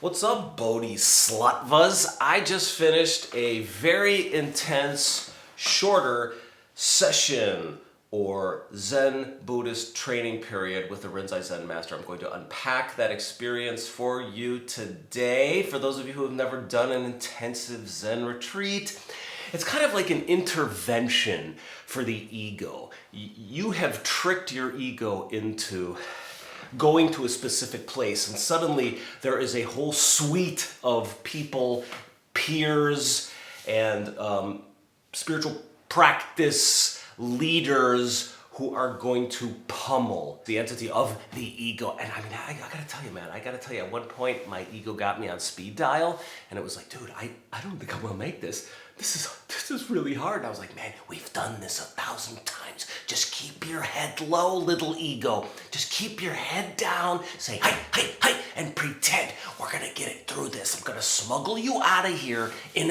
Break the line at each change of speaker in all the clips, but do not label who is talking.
What's up, Bodhisattvas? I just finished a very intense, shorter session or Zen Buddhist training period with the Rinzai Zen Master. I'm going to unpack that experience for you today. For those of you who have never done an intensive Zen retreat, it's kind of like an intervention for the ego. You have tricked your ego into going to a specific place, and suddenly there is a whole suite of people, peers, and spiritual practice leaders who are going to pummel the entity of the ego. And I mean, I gotta tell you, man, at one point my ego got me on speed dial, and it was like, dude, I don't think I'm gonna make this. This is really hard. And I was like, man, we've done this 1,000 times. Just keep your head low, little ego. Just keep your head down, say, hi, and pretend we're gonna get it through this. I'm gonna smuggle you out of here in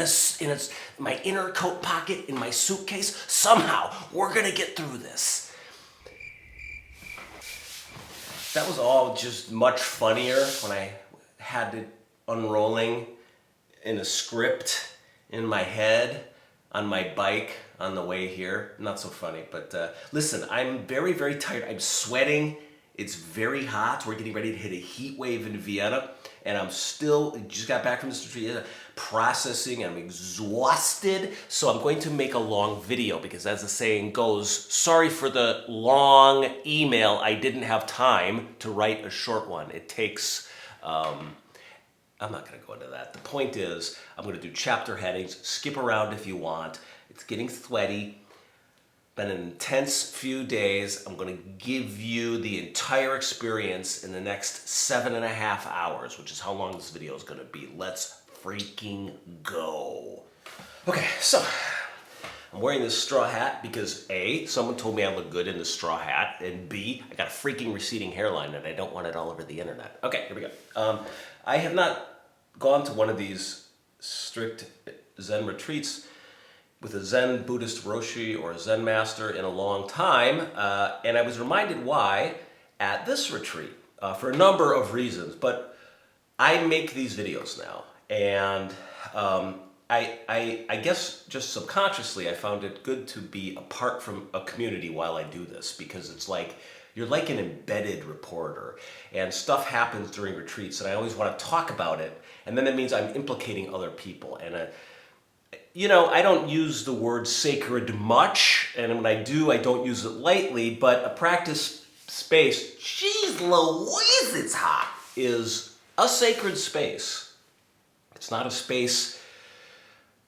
my inner coat pocket, in my suitcase. Somehow, we're gonna get through this. That was all just much funnier when I had it unrolling in a script in my head, on my bike, on the way here. Not so funny, but listen, I'm very, very tired. I'm sweating. It's very hot. We're getting ready to hit a heat wave in Vienna, and I'm just got back from this retreat, processing. I'm exhausted, so I'm going to make a long video because, as the saying goes, sorry for the long email. I didn't have time to write a short one. It takes... I'm not going to go into that. The point is, I'm going to do chapter headings, skip around if you want. It's getting sweaty. Been an intense few days. I'm going to give you the entire experience in the next 7.5 hours, which is how long this video is going to be. Let's freaking go. Okay, so I'm wearing this straw hat because A, someone told me I look good in this straw hat, and B, I got a freaking receding hairline and I don't want it all over the internet. Okay, here we go. I have not gone to one of these strict Zen retreats with a Zen Buddhist Roshi or a Zen master in a long time, and I was reminded why at this retreat, for a number of reasons, but I make these videos now, and I guess just subconsciously I found it good to be apart from a community while I do this, because it's like you're like an embedded reporter, and stuff happens during retreats, and I always want to talk about it, and then that means I'm implicating other people. And I don't use the word sacred much, and when I do, I don't use it lightly, but a practice space, geez Louise, it's hot, is a sacred space. It's not a space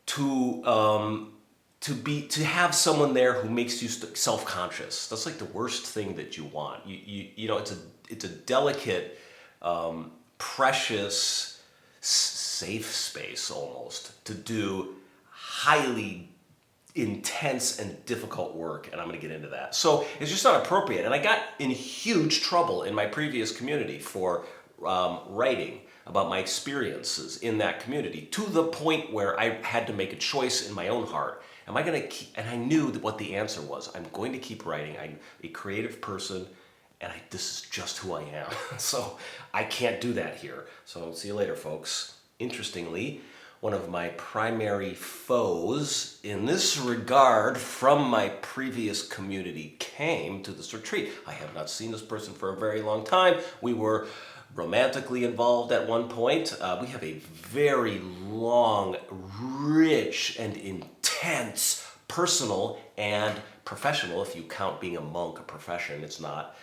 to have someone there who makes you self-conscious. That's like the worst thing that you want. It's a delicate, precious, safe space almost to do highly intense and difficult work, and I'm going to get into that. So it's just not appropriate, and I got in huge trouble in my previous community for writing about my experiences in that community, to the point where I had to make a choice in my own heart. Am I going to keep, and I knew what the answer was. I'm going to keep writing. I'm a creative person, and this is just who I am. So I can't do that here. So see you later, folks. Interestingly, one of my primary foes in this regard from my previous community came to this retreat. I have not seen this person for a very long time. We were romantically involved at one point. We have a very long, rich, and intense personal and professional, if you count being a monk a profession, it's not,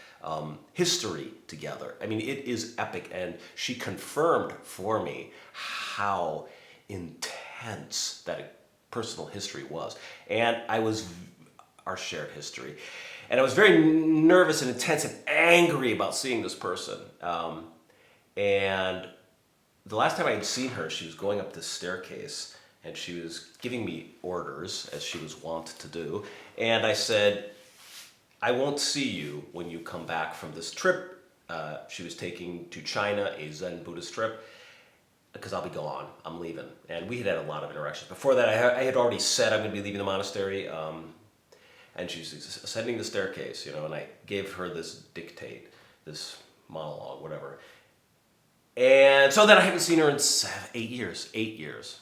history together. I mean, it is epic, and she confirmed for me how intense that personal history was. And our shared history. And I was very nervous and intense and angry about seeing this person. And the last time I had seen her, she was going up this staircase, and she was giving me orders, as she was wont to do. And I said, I won't see you when you come back from this trip. She was taking to China, a Zen Buddhist trip, because I'll be gone. I'm leaving. And we had had a lot of interactions. Before that, I had already said I'm going to be leaving the monastery. And she was ascending the staircase, and I gave her this dictate, this monologue, whatever. And And so then I haven't seen her in 8 years. 8 years.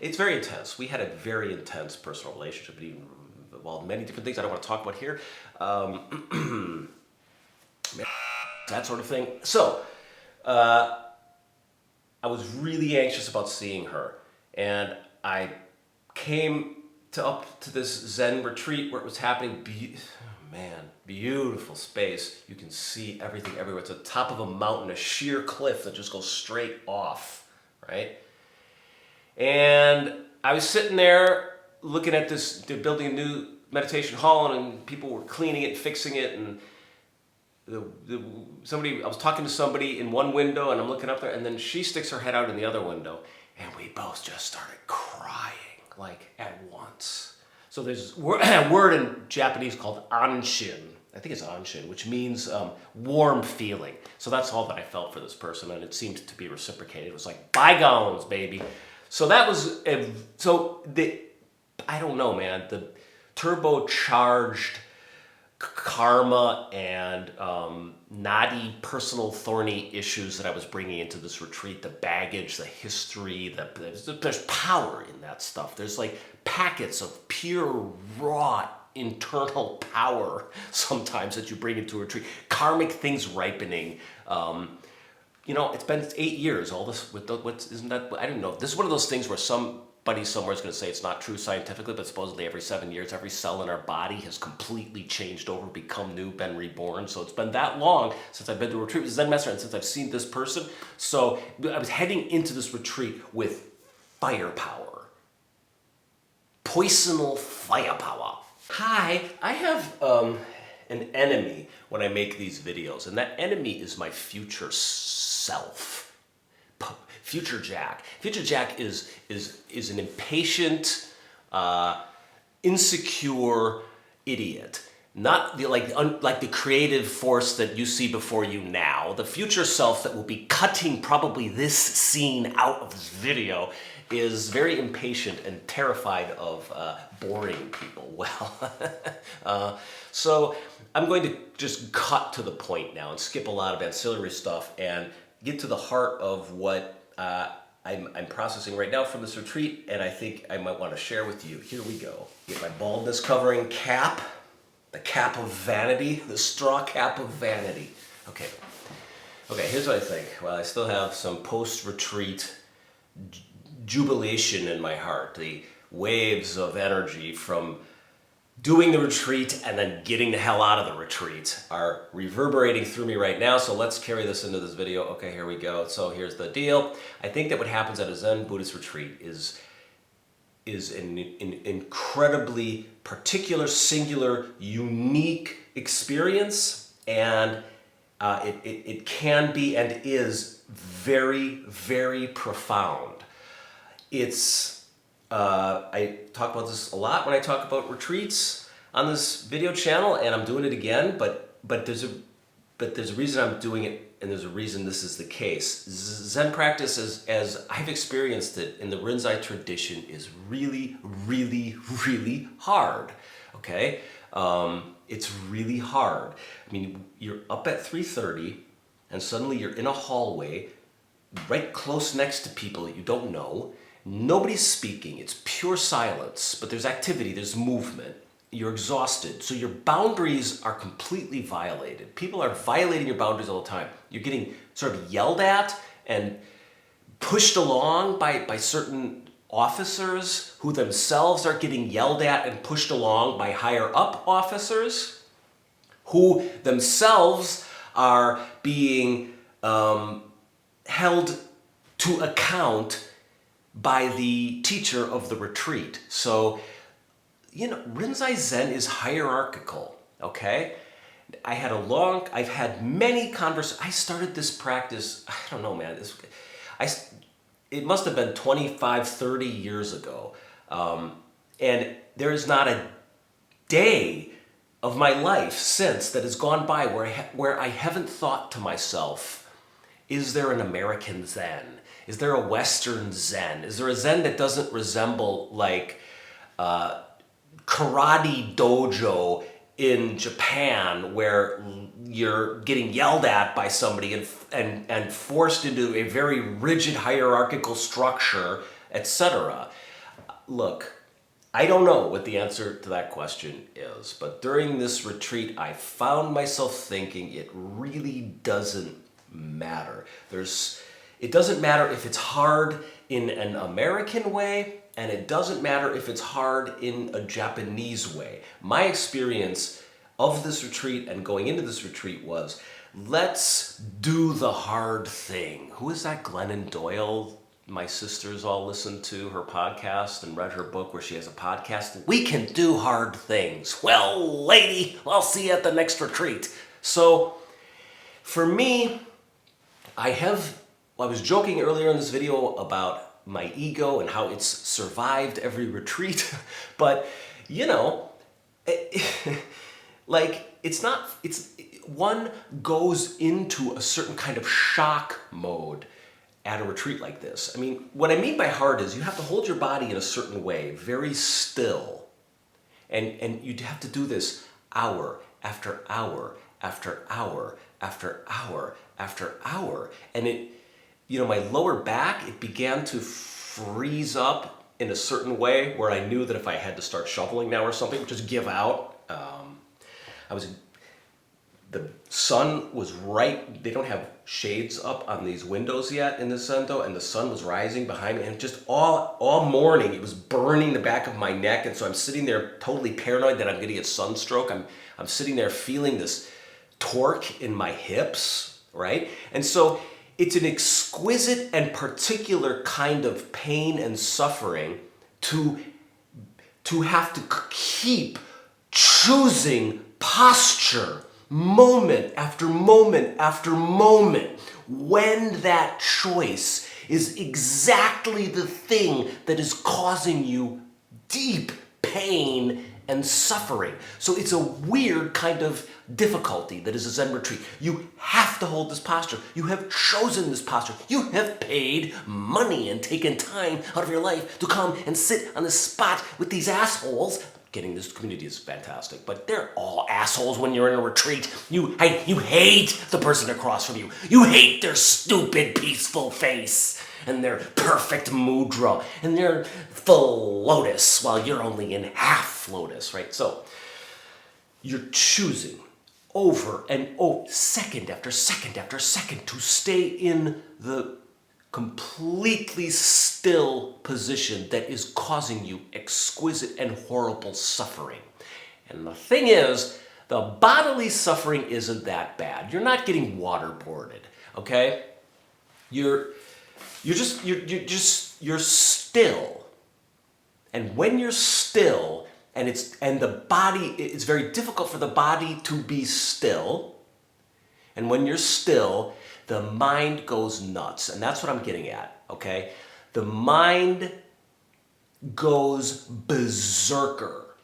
It's very intense. We had a very intense personal relationship. It even involved many different things I don't want to talk about here. That sort of thing. So, I was really anxious about seeing her. And I came up to this Zen retreat where it was happening. Man, beautiful space. You can see everything everywhere. It's at the top of a mountain, a sheer cliff that just goes straight off, right? And I was sitting there looking at this, they're building a new meditation hall and people were cleaning it, fixing it, and I was talking to somebody in one window and I'm looking up there and then she sticks her head out in the other window and we both just started crying, like at once. So there's a word in Japanese called anshin. I think it's anshin, which means warm feeling. So that's all that I felt for this person, and it seemed to be reciprocated. It was like bygones, baby. So that was I don't know, man. The turbocharged karma and knotty personal thorny issues that I was bringing into this retreat, the baggage, the history, there's power in that stuff. There's like packets of pure raw internal power sometimes that you bring into a retreat. Karmic things ripening. It's been 8 years. All this isn't that? I don't know. This is one of those things where somebody somewhere is going to say it's not true scientifically, but supposedly every 7 years, every cell in our body has completely changed over, become new, been reborn. So it's been that long since I've been to a retreat with Zen Master and since I've seen this person. So I was heading into this retreat with firepower. Poisonal firepower. Hi, I have an enemy when I make these videos, and that enemy is my future self. Future Jack. Future Jack is an impatient, insecure idiot. Not like the creative force that you see before you now. The future self that will be cutting probably this scene out of this video is very impatient and terrified of boring people. Well, so I'm going to just cut to the point now and skip a lot of ancillary stuff and get to the heart of what I'm processing right now from this retreat, and I think I might want to share with you. Here we go. Get my baldness covering cap, the cap of vanity, the straw cap of vanity. Okay, here's what I think. Well, I still have some post-retreat jubilation in my heart, the waves of energy from doing the retreat and then getting the hell out of the retreat are reverberating through me right now. So let's carry this into this video. Okay, here we go. So here's the deal. I think that what happens at a Zen Buddhist retreat is an incredibly particular, singular, unique experience, and it can be and is very, very profound. I talk about this a lot when I talk about retreats on this video channel, and I'm doing it again, but there's a reason I'm doing it, and there's a reason this is the case. Zen practice, as I've experienced it in the Rinzai tradition, is really, really, really hard, okay? It's really hard. I mean, you're up at 3:30, and suddenly you're in a hallway right close next to people that you don't know. Nobody's speaking, it's pure silence, but there's activity, there's movement. You're exhausted, so your boundaries are completely violated. People are violating your boundaries all the time. You're getting sort of yelled at and pushed along by certain officers who themselves are getting yelled at and pushed along by higher up officers who themselves are being held to account by the teacher of the retreat. So, Rinzai Zen is hierarchical, okay? I've had many conversations. I started this practice, I don't know, man. It must have been 25, 30 years ago. And there is not a day of my life since that has gone by where I haven't thought to myself, is there an American Zen? Is there a Western Zen? Is there a Zen that doesn't resemble like karate dojo in Japan where you're getting yelled at by somebody and forced into a very rigid hierarchical structure, etc. Look, I don't know what the answer to that question is, but during this retreat, I found myself thinking it really doesn't matter. It doesn't matter if it's hard in an American way, and it doesn't matter if it's hard in a Japanese way. My experience of this retreat and going into this retreat was, let's do the hard thing. Who is that Glennon Doyle? My sisters all listened to her podcast and read her book where she has a podcast. We can do hard things. Well, lady, I'll see you at the next retreat. So for me, I was joking earlier in this video about my ego and how it's survived every retreat, but one goes into a certain kind of shock mode at a retreat like this. I mean, what I mean by hard is you have to hold your body in a certain way, very still. And you'd have to do this hour after hour after hour after hour after hour. And my lower back, it began to freeze up in a certain way where I knew that if I had to start shoveling now or something, just give out. The sun was right, they don't have shades up on these windows yet in this Zendo, and the sun was rising behind me, and just all morning it was burning the back of my neck, and so I'm sitting there totally paranoid that I'm gonna get sunstroke. I'm sitting there feeling this torque in my hips, right? And so it's an exquisite and particular kind of pain and suffering to have to keep choosing posture moment after moment after moment, when that choice is exactly the thing that is causing you deep pain and suffering. So it's a weird kind of difficulty that is a Zen retreat. You have to hold this posture. You have chosen this posture. You have paid money and taken time out of your life to come and sit on this spot with these assholes. Getting this community is fantastic, but they're all assholes when you're in a retreat. You hate the person across from you. You hate their stupid, peaceful face and their perfect mudra and their full lotus while you're only in half lotus, right? So you're choosing over and second after second after second to stay in the completely still position that is causing you exquisite and horrible suffering. And the thing is, the bodily suffering isn't that bad. You're not getting waterboarded, okay? You're still. And when you're still, and the body, it's very difficult for the body to be still. And when you're still, the mind goes nuts. And that's what I'm getting at, okay? The mind goes berserker,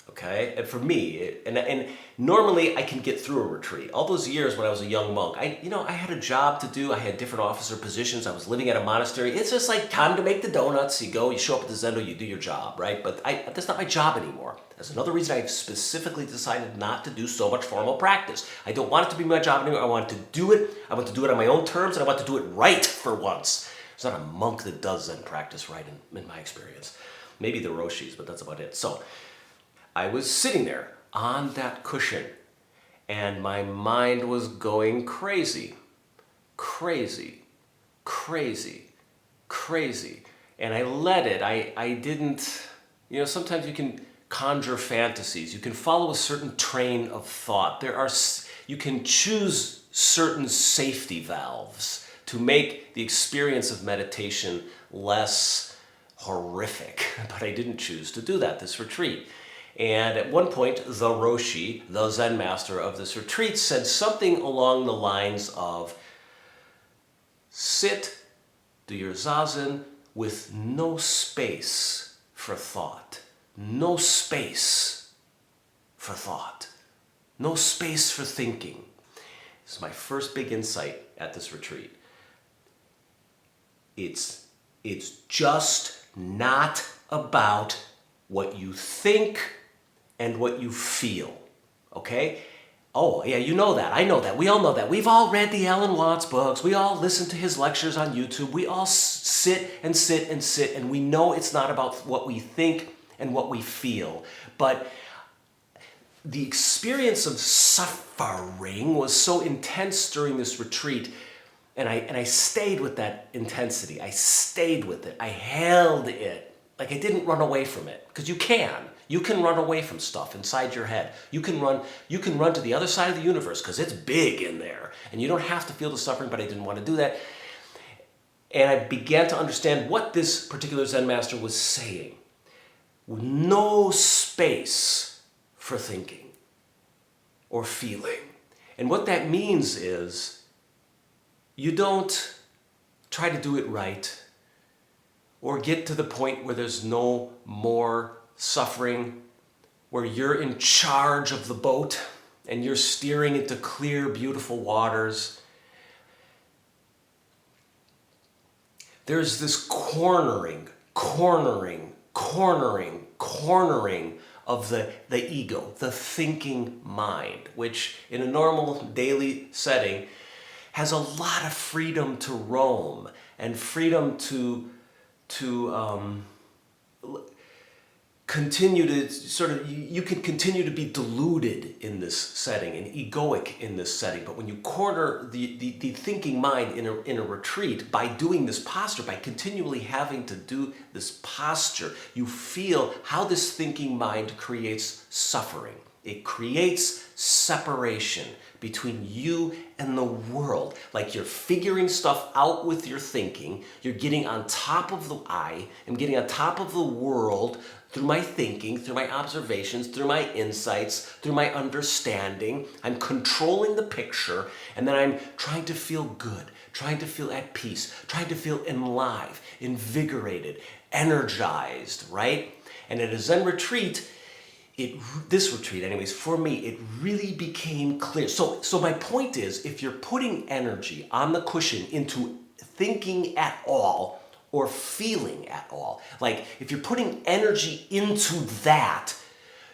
okay? And for me, and normally I can get through a retreat. All those years when I was a young monk, I had a job to do. I had different officer positions. I was living at a monastery. It's just like time to make the donuts. You go, you show up at the Zendo, you do your job, right? But that's not my job anymore. That's another reason I've specifically decided not to do so much formal practice. I don't want it to be my job anymore. I want to do it. I want to do it on my own terms, and I want to do it right for once. There's not a monk that does Zen practice right in my experience. Maybe the Roshis, but that's about it. So I was sitting there on that cushion, and my mind was going crazy, crazy, crazy, crazy. And I let it. I didn't, sometimes you can conjure fantasies. You can follow a certain train of thought. You can choose certain safety valves to make the experience of meditation less horrific. But I didn't choose to do that this retreat. And at one point, the Roshi, the Zen master of this retreat, said something along the lines of, sit, do your zazen with no space for thought. No space for thought. No space for thinking. This is my first big insight at this retreat. It's just not about what you think and what you feel, okay? Oh, yeah, you know that. I know that. We all know that. We've all read the Alan Watts books. We all listen to his lectures on YouTube. We all sit and sit and sit, and we know it's not about what we think and what we feel. But the experience of suffering was so intense during this retreat, and I stayed with that intensity. I stayed with it. I held it. Like I didn't run away from it, because you can. You can run away from stuff inside your head. You can run to the other side of the universe because it's big in there. And you don't have to feel the suffering, but I didn't want to do that. And I began to understand what this particular Zen master was saying. No space for thinking or feeling. And what that means is you don't try to do it right or get to the point where there's no more suffering, where you're in charge of the boat and you're steering into clear, beautiful waters. There's this cornering of the ego, the thinking mind, which in a normal daily setting has a lot of freedom to roam and freedom to continue to sort of, you can continue to be deluded in this setting and egoic in this setting. But when you corner the thinking mind in a retreat by doing this posture, by continually having to do this posture, you feel how this thinking mind creates suffering. It creates separation between you and the world. Like you're figuring stuff out with your thinking. You're getting on top of the I. I'm getting on top of the world through my thinking, through my observations, through my insights, through my understanding. I'm controlling the picture, and then I'm trying to feel good, trying to feel at peace, trying to feel alive, invigorated, energized, right? And at a Zen retreat, this retreat anyways, for me, it really became clear. So my point is, if you're putting energy on the cushion into thinking at all or feeling at all, like if you're putting energy into that,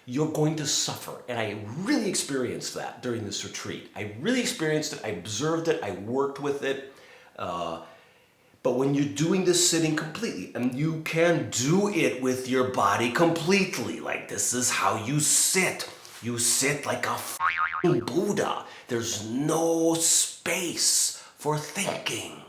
you're going to suffer. And I really experienced that during this retreat. I really experienced it. I observed it. I worked with it. But when you're doing this sitting completely, and you can do it with your body completely, like this is how you sit. You sit like a f***ing Buddha. There's no space for thinking.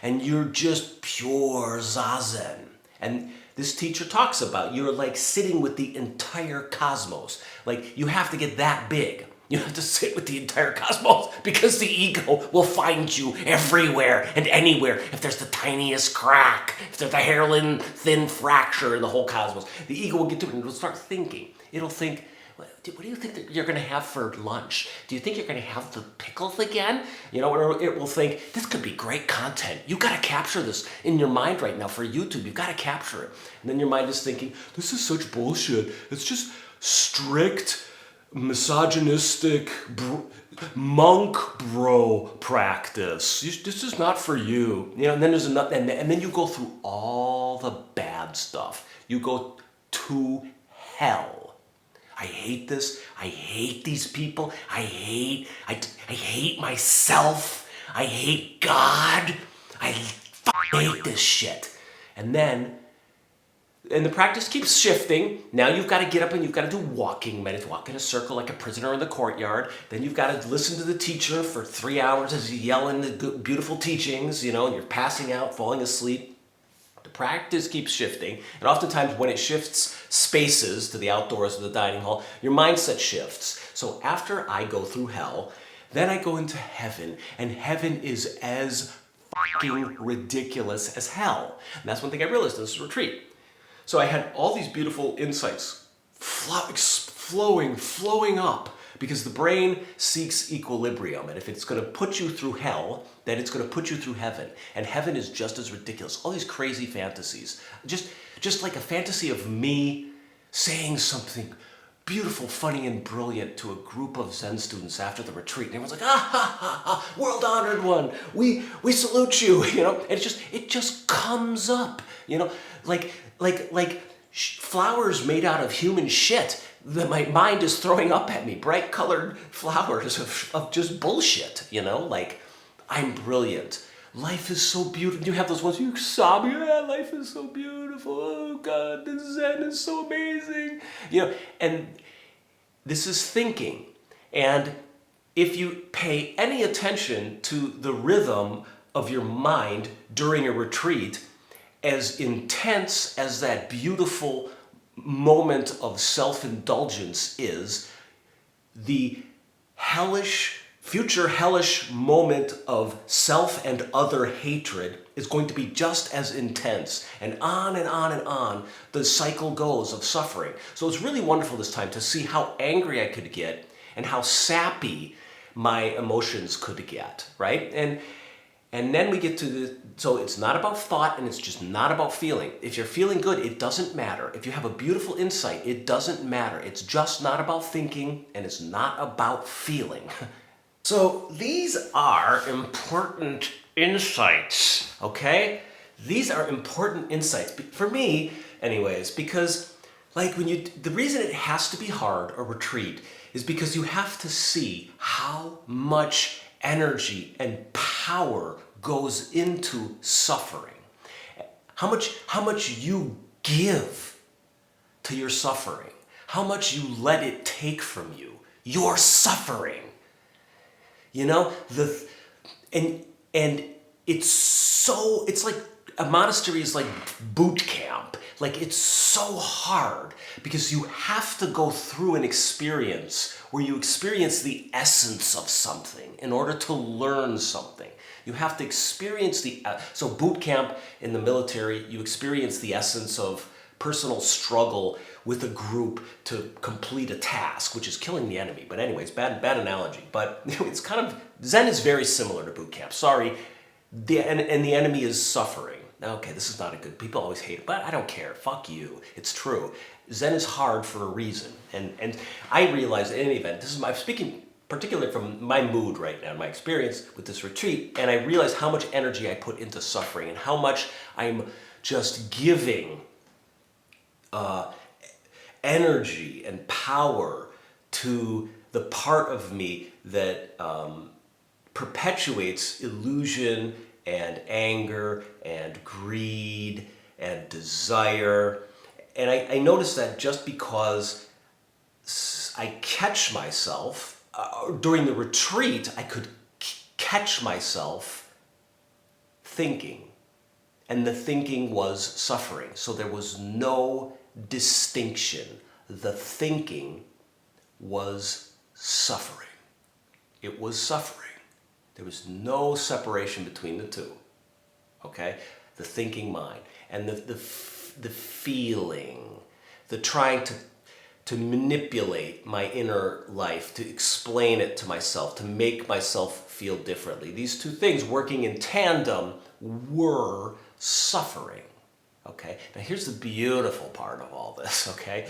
And you're just pure zazen. And this teacher talks about you're like sitting with the entire cosmos. Like you have to get that big. You have to sit with the entire cosmos because the ego will find you everywhere and anywhere. If there's the tiniest crack, if there's a hairline thin fracture in the whole cosmos, the ego will get to it and it'll start thinking. It'll think, what do you think that you're going to have for lunch? Do you think you're going to have the pickles again? You know, or it will think, this could be great content. You got to capture this in your mind right now for YouTube. You've got to capture it. And then your mind is thinking, this is such bullshit. It's just strict, misogynistic monk bro practice. This is not for you. You know, and then there's another, and then you go through all the bad stuff. You go to hell. I hate this. I hate these people. I hate myself. I hate God. I hate this shit. And then, and the practice keeps shifting. Now you've got to get up and you've got to do walking meditation, walk in a circle like a prisoner in the courtyard. Then you've got to listen to the teacher for 3 hours as you yell in the good, beautiful teachings, you know, and you're passing out, falling asleep. The practice keeps shifting. And oftentimes when it shifts spaces to the outdoors of the dining hall, your mindset shifts. So after I go through hell, then I go into heaven. And heaven is as fucking ridiculous as hell. And that's one thing I realized in this retreat. So I had all these beautiful insights flowing up because the brain seeks equilibrium. And if it's going to put you through hell, then it's going to put you through heaven. And heaven is just as ridiculous. All these crazy fantasies. Just like a fantasy of me saying something beautiful, funny, and brilliant to a group of Zen students after the retreat. And everyone's like, ah, ha, ha, ha, world honored one. We salute you, you know. And it just comes up, you know, like flowers made out of human shit that my mind is throwing up at me. Bright colored flowers of just bullshit, you know? Like, I'm brilliant. Life is so beautiful. You have those ones you sob, yeah, life is so beautiful. Oh God, the Zen is so amazing. You know, and this is thinking. And if you pay any attention to the rhythm of your mind during a retreat, as intense as that beautiful moment of self-indulgence is, the future hellish moment of self and other hatred is going to be just as intense. And on and on and on, the cycle goes of suffering. So it's really wonderful this time to see how angry I could get and how sappy my emotions could get, right? And then we get to so it's not about thought and it's just not about feeling. If you're feeling good, it doesn't matter. If you have a beautiful insight, it doesn't matter. It's just not about thinking and it's not about feeling. So these are important insights, okay? These are important insights for me anyways, because like the reason it has to be hard, a retreat, is because you have to see how much energy and power goes into suffering. How much you give to your suffering. How much you let it take from you. Your suffering. You know, and it's like a monastery is like boot camp. Like it's so hard because you have to go through an experience where you experience the essence of something in order to learn something. You have to experience so boot camp in the military, you experience the essence of personal struggle with a group to complete a task, which is killing the enemy. But anyways, bad analogy. But it's kind of, Zen is very similar to boot camp. Sorry, and the enemy is suffering. Okay, this is not a good, people always hate it, but I don't care, fuck you, it's true. Zen is hard for a reason. And I realize in any event, I'm speaking particularly from my mood right now, my experience with this retreat, and I realize how much energy I put into suffering and how much I'm just giving energy and power to the part of me that perpetuates illusion and anger and greed and desire. And I notice that just because I catch myself, during the retreat, I could catch myself thinking. And the thinking was suffering. So there was no distinction. The thinking was suffering. It was suffering. There was no separation between the two. Okay? The thinking mind. And the feeling. The trying to manipulate my inner life, to explain it to myself, to make myself feel differently. These two things working in tandem were suffering. Okay? Now here's the beautiful part of all this, okay?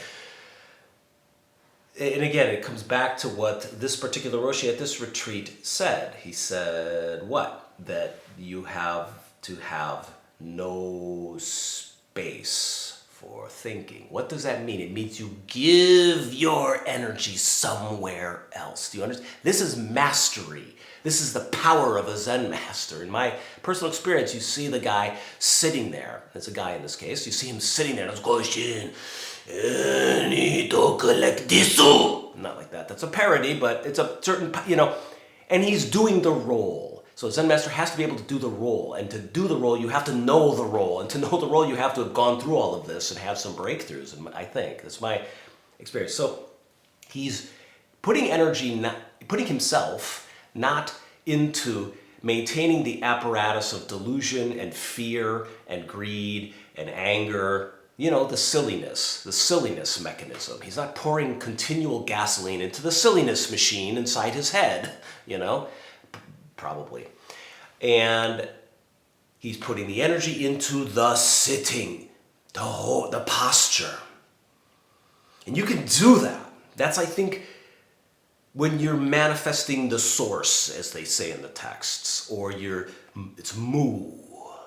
And again, it comes back to what this particular Roshi at this retreat said. He said what? That you have to have no space for thinking. What does that mean? It means you give your energy somewhere else. Do you understand? This is mastery. This is the power of a Zen master. In my personal experience, you see the guy sitting there. It's a guy in this case. You see him sitting there and goes, "Need to collect this." Not like that. That's a parody, but it's a certain, and he's doing the role. So a Zen master has to be able to do the role. And to do the role, you have to know the role. And to know the role, you have to have gone through all of this and have some breakthroughs, I think. That's my experience. So he's putting himself not into maintaining the apparatus of delusion and fear and greed and anger, the silliness mechanism. He's not pouring continual gasoline into the silliness machine inside his head, probably. And he's putting the energy into the sitting, the posture. And you can do that. That's, I think, when you're manifesting the source, as they say in the texts, or it's mu.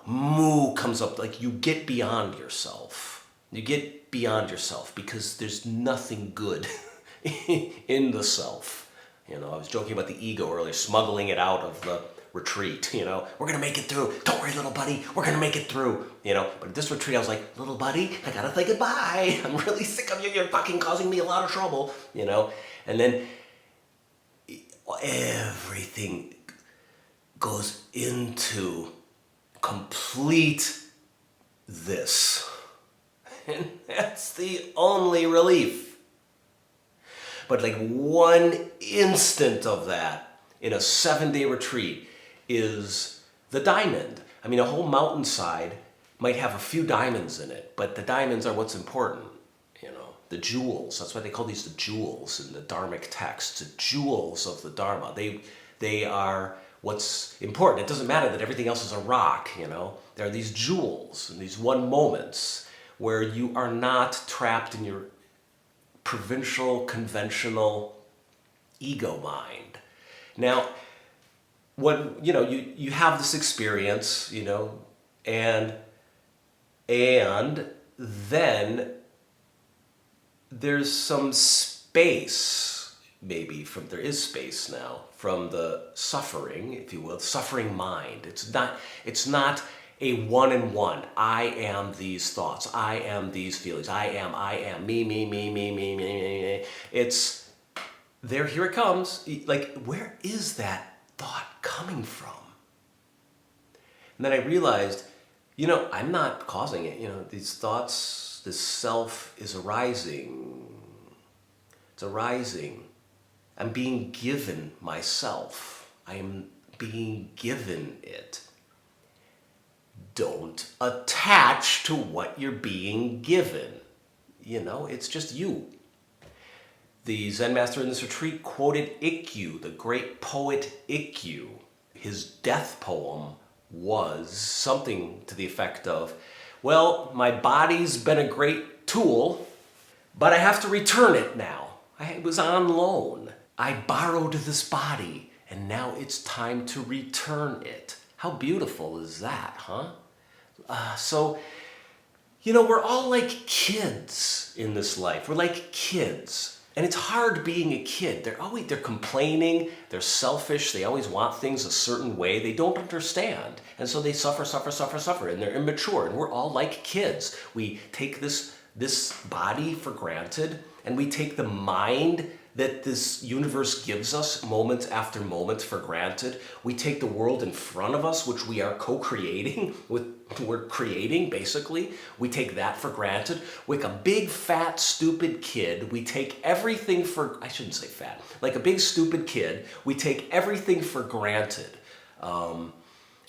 Mu comes up, like you get beyond yourself. You get beyond yourself because there's nothing good in the self. You know, I was joking about the ego earlier, smuggling it out of the retreat, you know. We're going to make it through. Don't worry, little buddy. We're going to make it through, you know. But at this retreat, I was like, little buddy, I got to say goodbye. I'm really sick of you. You're fucking causing me a lot of trouble, you know. And then everything goes into complete this. And that's the only relief. But like one instant of that in a 7-day retreat is the diamond. I mean, a whole mountainside might have a few diamonds in it, but the diamonds are what's important, you know, the jewels. That's why they call these the jewels in the Dharmic texts, the jewels of the Dharma. They are what's important. It doesn't matter that everything else is a rock, you know. There are these jewels and these one moments where you are not trapped in your provincial, conventional ego mind. Now, what, you know, you have this experience, you know, and then there's some space, maybe there is space now from the suffering, if you will, suffering mind. It's not a one-in-one. I am these thoughts. I am these feelings. I am, me. It's there, here it comes. Like, where is that thought coming from? And then I realized, you know, I'm not causing it. You know, these thoughts, this self is arising. It's arising. I'm being given myself. I am being given it. Don't attach to what you're being given. You know, it's just you. The Zen master in this retreat quoted Ikkyu, the great poet Ikkyu. His death poem was something to the effect of, well, my body's been a great tool, but I have to return it now. It was on loan. I borrowed this body, and now it's time to return it. How beautiful is that, huh? So, you know, we're all like kids in this life. We're like kids. And it's hard being a kid. They're complaining, they're selfish, they always want things a certain way. They don't understand. And so they suffer, and they're immature. And we're all like kids. We take this body for granted, and we take the mind that this universe gives us moment after moment for granted. We take the world in front of us, which we are co-creating, we're creating basically. We take that for granted. Like a big, fat, stupid kid, we take everything for, I shouldn't say fat, like a big, stupid kid, we take everything for granted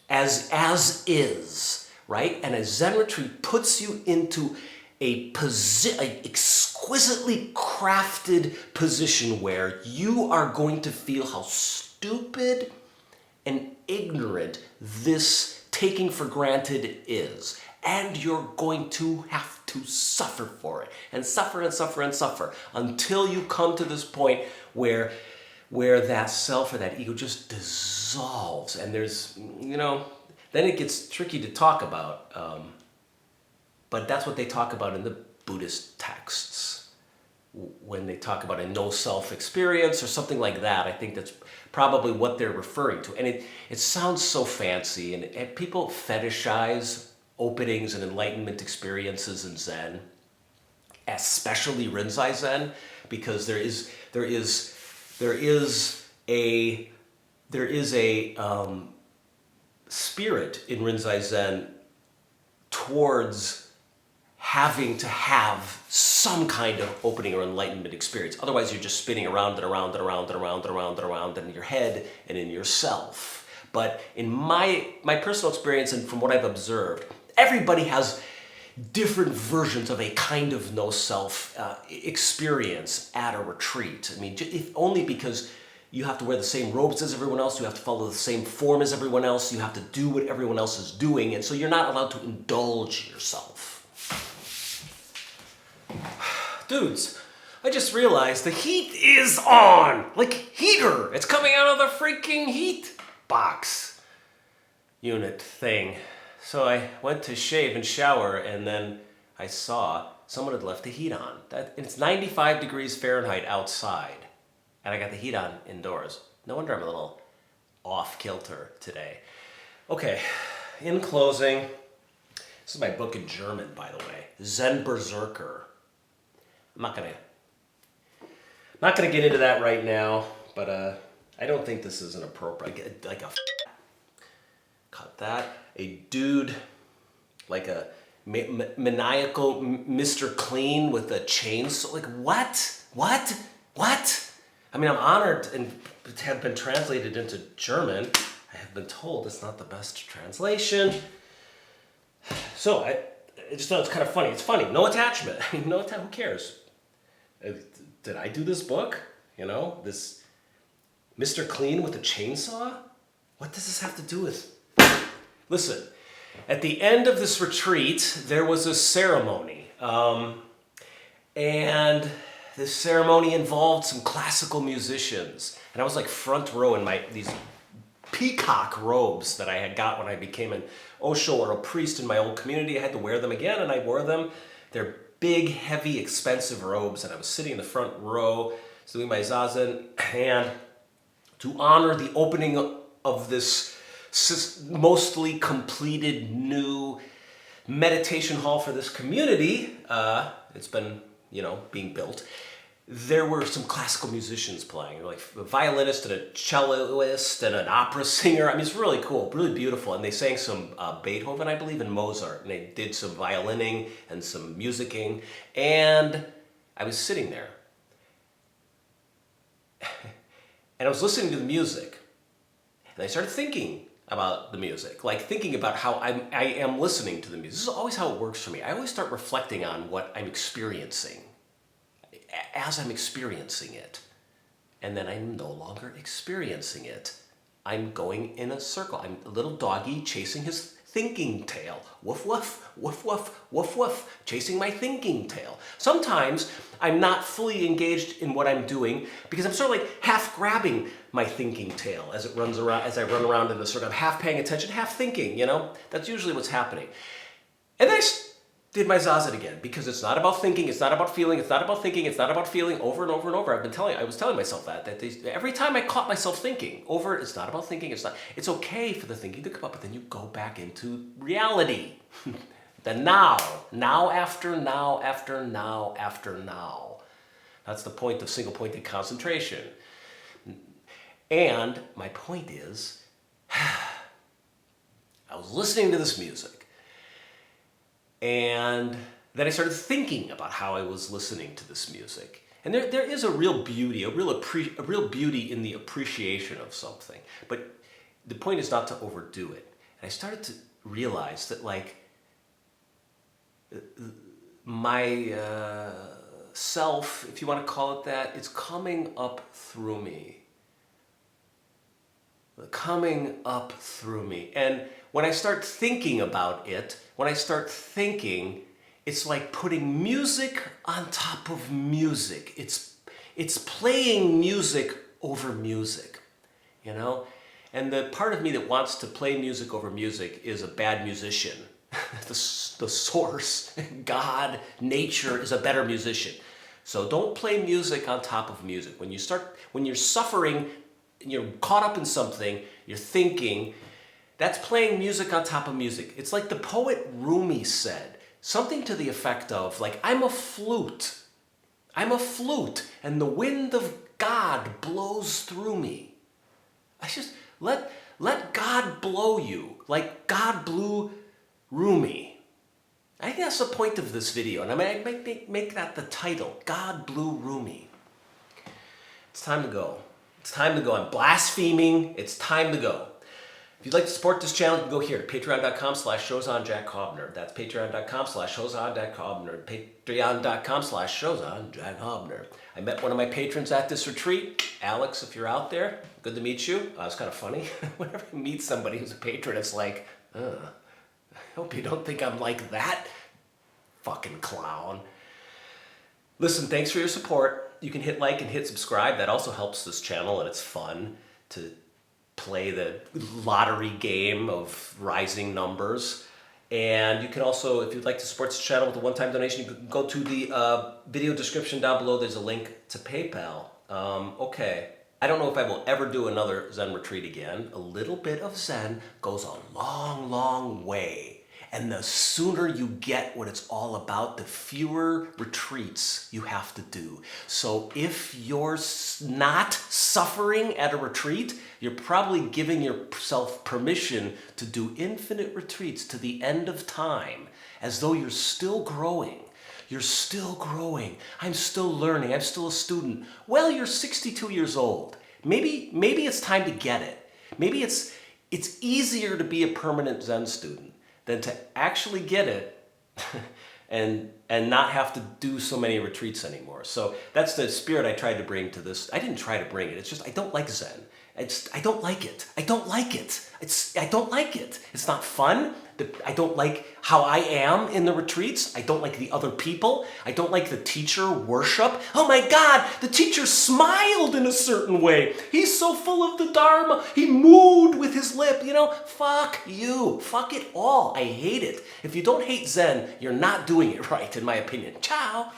as is, right? And a Zen retreat puts you into a exquisitely crafted position where you are going to feel how stupid and ignorant this taking for granted is. And you're going to have to suffer for it. And suffer until you come to this point where that self or that ego just dissolves. And there's, you know, then it gets tricky to talk about. But that's what they talk about in the Buddhist texts. When they talk about a no-self experience or something like that, I think that's probably what they're referring to. And it sounds so fancy, and people fetishize openings and enlightenment experiences in Zen, especially Rinzai Zen, because there is a spirit in Rinzai Zen towards having to have some kind of opening or enlightenment experience. Otherwise, you're just spinning around and around in your head and in yourself. But in my personal experience and from what I've observed, everybody has different versions of a kind of no-self experience at a retreat. I mean, if only because you have to wear the same robes as everyone else, you have to follow the same form as everyone else, you have to do what everyone else is doing, and so you're not allowed to indulge yourself. Dudes, I just realized the heat is on! Like heater! It's coming out of the freaking heat box unit thing. So I went to shave and shower, and then I saw someone had left the heat on. It's 95 degrees Fahrenheit outside, and I got the heat on indoors. No wonder I'm a little off kilter today. Okay, in closing, this is my book in German, by the way, Zen Berserker. I'm not gonna get into that right now, but I don't think this is an appropriate, cut that, a dude, like a maniacal Mr. Clean with a chainsaw, like what? I mean, I'm honored and have been translated into German. I have been told it's not the best translation. So I just thought it's kind of funny. It's funny, no attachment. I mean, who cares? Did I do this book? You know, this Mr. Clean with a chainsaw? What does this have to do with? Listen, at the end of this retreat, there was a ceremony. And this ceremony involved some classical musicians. And I was like front row in these peacock robes that I had got when I became an Osho or a priest in my old community. I had to wear them again, and I wore them. They're big, heavy, expensive robes, and I was sitting in the front row doing my zazen, and to honor the opening of this mostly completed new meditation hall for this community, it's been, being built, there were some classical musicians playing, like a violinist and a celloist and an opera singer. I mean, it's really cool, really beautiful. And they sang some Beethoven, I believe, and Mozart. And they did some violining and some musicking. And I was sitting there. And I was listening to the music. And I started thinking about the music, like thinking about how I am listening to the music. This is always how it works for me. I always start reflecting on what I'm experiencing as I'm experiencing it. And then I'm no longer experiencing it. I'm going in a circle. I'm a little doggy chasing his thinking tail. Woof, woof, woof, woof, woof, woof, chasing my thinking tail. Sometimes I'm not fully engaged in what I'm doing because I'm sort of like half grabbing my thinking tail as it runs around, as I run around in the circle. I'm half paying attention, half thinking, That's usually what's happening. And then I did my zazen again, because it's not about thinking, it's not about feeling, it's not about thinking, it's not about feeling, over and over and over. I was telling myself that every time I caught myself thinking, it's not about thinking, it's okay for the thinking to come up, but then you go back into reality. The now after now after now after now. That's the point of single-pointed concentration. And my point is, I was listening to this music, and then I started thinking about how I was listening to this music. And there is a real beauty, a real beauty in the appreciation of something. But the point is not to overdo it. And I started to realize that, my self, if you want to call it that, it's coming up through me. Coming up through me. And when I start thinking about it, it's like putting music on top of music. It's playing music over music, And the part of me that wants to play music over music is a bad musician. The source, God, nature is a better musician. So don't play music on top of music. When you're suffering, you're caught up in something, you're thinking, that's playing music on top of music. It's like the poet Rumi said, something to the effect of, I'm a flute, and the wind of God blows through me. I just, let God blow you, like God blew Rumi. I think that's the point of this video, and I might make that the title, God blew Rumi. It's time to go. I'm blaspheming. It's time to go. If you'd like to support this channel, you can go here to patreon.com/shozanjackhobner. That's patreon.com/shozanjackhobner. Patreon.com/shozanjackhobner. I met one of my patrons at this retreat. Alex, if you're out there, good to meet you. It's kind of funny. Whenever I meet somebody who's a patron, it's like, I hope you don't think I'm like that fucking clown. Listen, thanks for your support. You can hit like and hit subscribe. That also helps this channel, and it's fun to play the lottery game of rising numbers. And you can also, if you'd like to support this channel with a one-time donation, you can go to the video description down below. There's a link to PayPal. Okay. I don't know if I will ever do another Zen retreat again. A little bit of Zen goes a long, long way. And the sooner you get what it's all about, the fewer retreats you have to do. So if you're not suffering at a retreat, you're probably giving yourself permission to do infinite retreats to the end of time, as though you're still growing. You're still growing. I'm still learning. I'm still a student. Well, you're 62 years old. Maybe it's time to get it. Maybe it's easier to be a permanent Zen student than to actually get it and not have to do so many retreats anymore. So that's the spirit I tried to bring to this. I didn't try to bring it. It's just I don't like Zen. I don't like it. I don't like it. I don't like it. It's not fun. I don't like how I am in the retreats. I don't like the other people. I don't like the teacher worship. Oh my God, the teacher smiled in a certain way. He's so full of the Dharma. He mooed with his lip. You know, fuck you. Fuck it all. I hate it. If you don't hate Zen, you're not doing it right, in my opinion. Ciao.